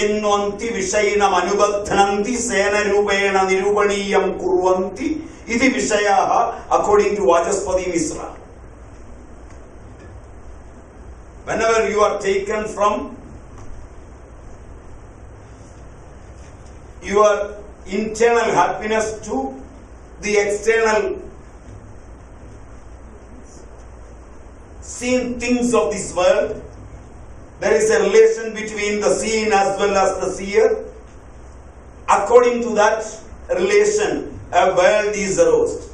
Inwanti Vishayinam Anubadhananti Sena Rupena Nirupaniyam Kurvanti Iti Vishayaha according to Vachaspati Misra. Whenever you are taken from your internal happiness to the external seen things of this world, there is a relation between the seen as well as the seer. According to that relation, a world is arose.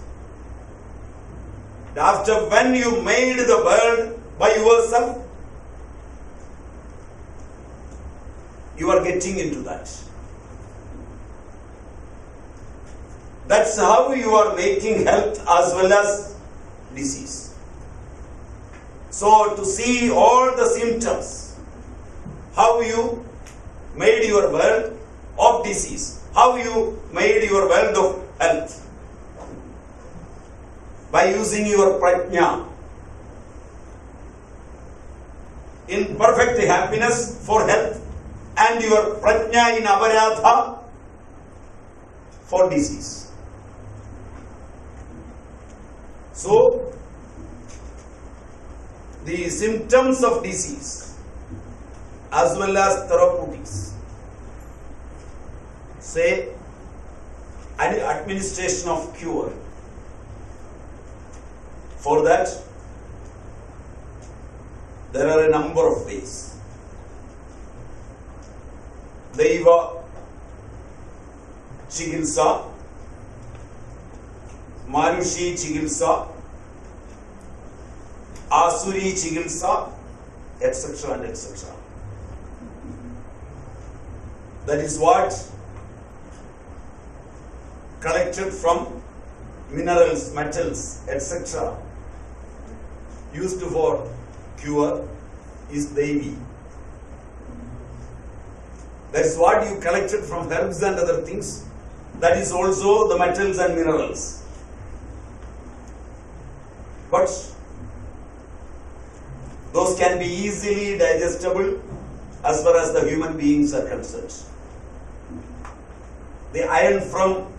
After when you made the world by yourself, you are getting into that. That's how you are making health as well as disease. So to see all the symptoms, how you made your world of disease, how you made your world of health, by using your prajna in perfect happiness for health and your prajna in aparadha for disease. So the symptoms of disease as well as therapeutics, say an administration of cure. For that, there are a number of ways. Daiva Chikitsa, Manushi Chikitsa, Asuri Chikitsa, etc. and etc. That is what collected from minerals, metals, etc. used for cure is Devi. That is what you collected from herbs and other things. That is also the metals and minerals. But those can be easily digestible as far as the human beings are concerned. The iron from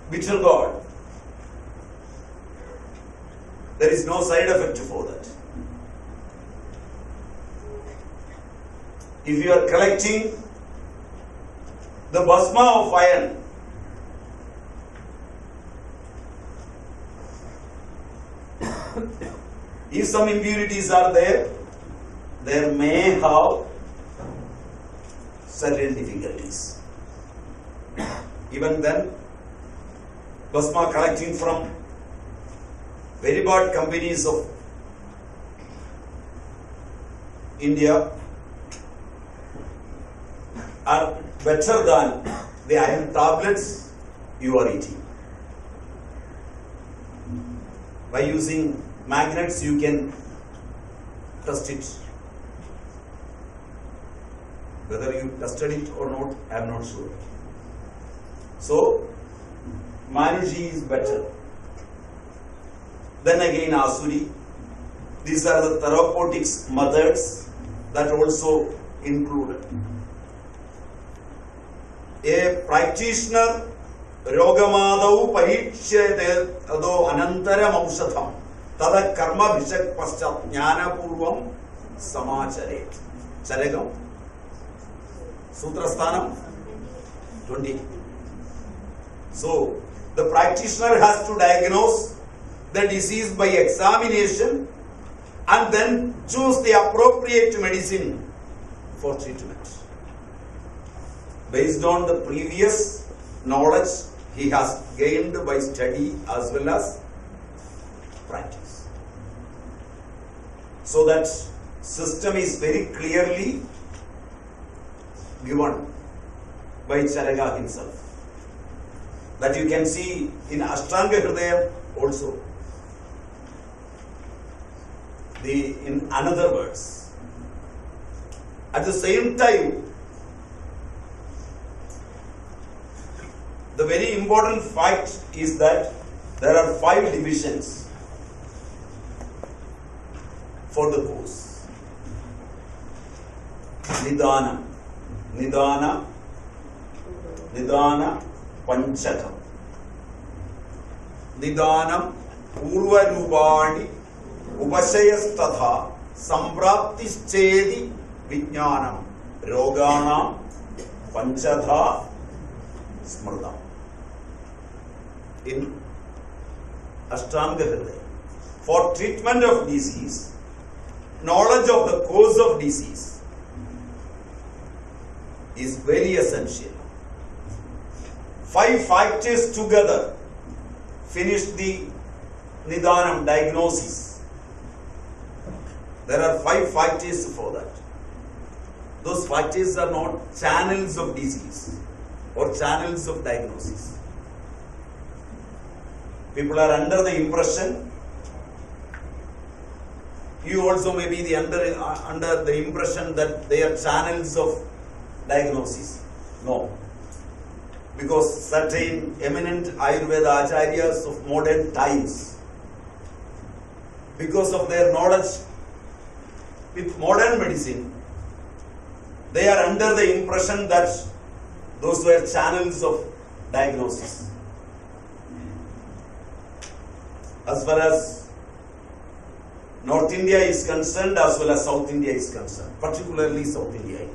bitter gourd, there is no side effect for that. If you are collecting the bhasma of iron, if some impurities are there, there may have certain difficulties. Even then, bhasma collecting from very bad companies of India are better than the iron tablets you are eating. By using magnets, you can test it. Whether you tested it or not, I am not sure. So, Manushi is better. Then again Asuri. These are the therapeutics methods that also included. A practitioner Rogamadau Parichyate Ado Anantara Mausatham Tada Karma Vishak Paschat Jnana Purvam Samacharet. Chalegam. Sutrasthanam 20. So, the practitioner has to diagnose the disease by examination and then choose the appropriate medicine for treatment. Based on the previous knowledge he has gained by study as well as practice. So that system is very clearly given by Charaka himself. That you can see in Ashtanga Hridayam also. In another words. At the same time, the very important fact is that there are 5 divisions for the course. Nidana. Nidana Panchakam. Nidanam Purva Rupani Upashayastatha Sampraptischedi Vijnanam Roganam Panchatha Smrtam. In Ashtanga Hridaya. For treatment of disease, knowledge of the cause of disease is very essential. 5 factors together finish the Nidanam diagnosis. There are 5 factors for that. Those factors are not channels of disease or channels of diagnosis. People are under the impression, you also may be under the impression that they are channels of diagnosis. No. Because certain eminent Ayurveda acharyas of modern times, because of their knowledge with modern medicine, they are under the impression that those were channels of diagnosis. As far as North India is concerned, as well as South India is concerned, particularly South India.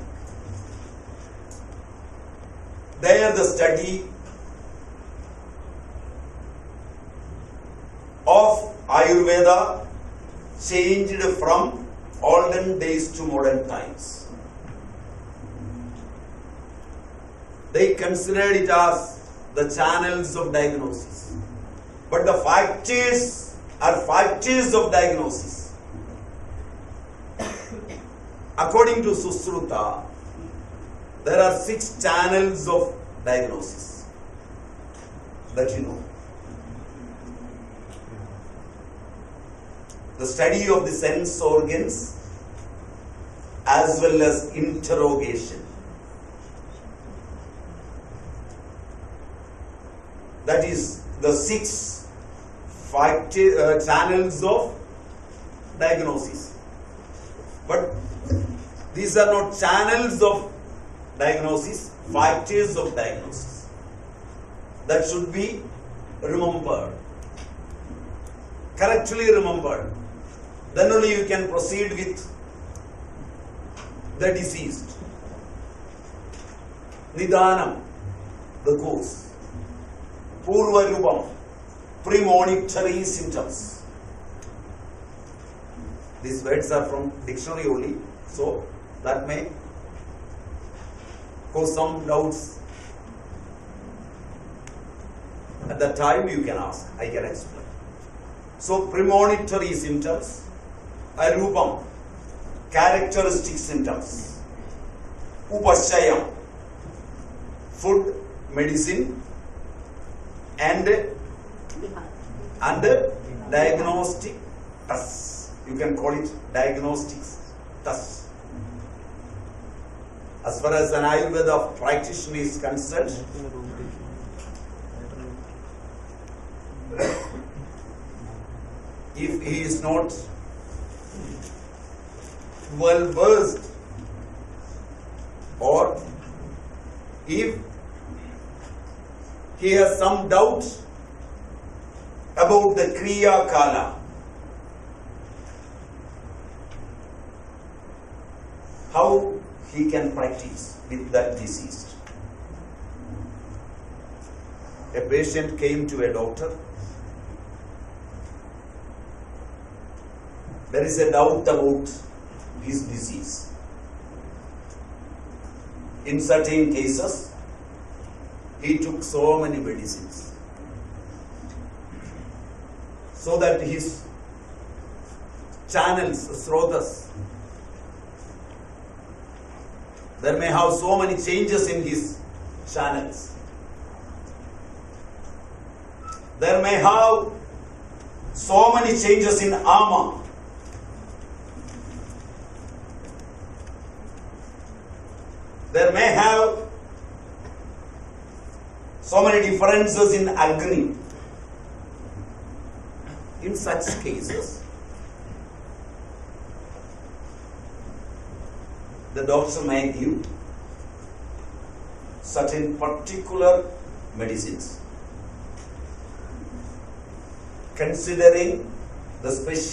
There the study of Ayurveda changed from olden days to modern times. They considered it as the channels of diagnosis. But the factors are factors of diagnosis. According to Susruta, there are 6 channels of diagnosis that you know. The study of the sense organs as well as interrogation. That is the 6 channels of diagnosis. But these are not channels of diagnosis, factors of diagnosis. That should be remembered. Correctly remembered. Then only you can proceed with the deceased. Nidanam, the cause. Purva Rupam, premonitory symptoms. These words are from dictionary only, so that may cause some doubts. At that time you can ask, I can explain. So premonitory symptoms, Arupam, characteristic symptoms, Upashayam, food, medicine, and diagnostic tests. You can call it diagnostics tests. As far as an Ayurveda practitioner is concerned, if he is not well versed, or if he has some doubt about the Kriya Kala, how he can practice with that deceased. A patient came to a doctor. There is a doubt about his disease. In certain cases, he took so many medicines so that his channels, srotas, there may have so many changes in his channels. There may have so many changes in ama. There may have so many differences in Agni. In such cases, the doctor may give certain particular medicines, considering the special